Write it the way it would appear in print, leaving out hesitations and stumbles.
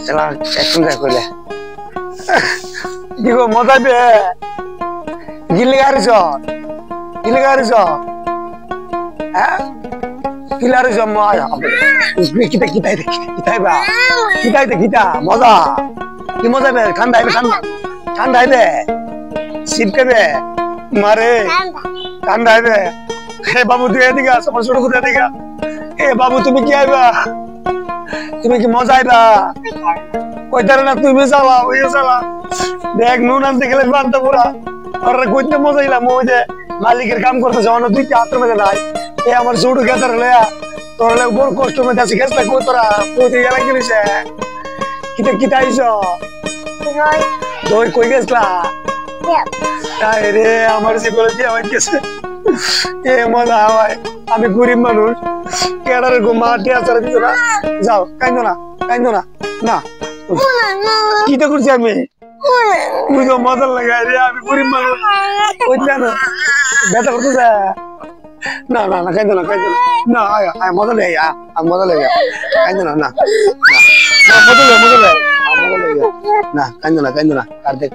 চলা একটু দেখ কইলে কি গো মজা বে গিলে গারিছ হ্যাঁ কিলারিছ মজা কিতা কিতা মজা কি মজা বে ঠান্ডা আইবে শীত কেবে মারে ঠান্ডা আইবে হে বাবু তুই এদিকে আস আমার ছোট কোথা এদিকে এ বাবু তুমি কি আইবা তুমি কি মজা আইবা কইতারে না তুমি চালা ওই চালা দেখ নুন আনতে গেলে বানতে পুরা আর কইতে মজা ইলাম ওই যে মালিকের কাম করতে যাও না তুই হাতের মধ্যে নাই এ আমার ছোট গেতার লয়া তোর লাগে বড় কষ্ট মধ্যে আছে গেছলা কই তোরা কইতে গেলা গেলিছে কিতা আইছ দই কই গেছলা আরে রে আমার জীবনে কি আমার গেছে এ মজা হয় আমি গরিব মানুষ কেডারে গো মাটি আছার দিছ না যাও কাইন্দো না না কি তো করছি আমি তুই তো মজা লাগাই রে আমি গরিব মানুষ বুঝলা না ব্যথা করতেছে না কাইন্দো না আয় মজা লেগে কাইন্দো না মজা লেগে না কাইন্দো না কার দে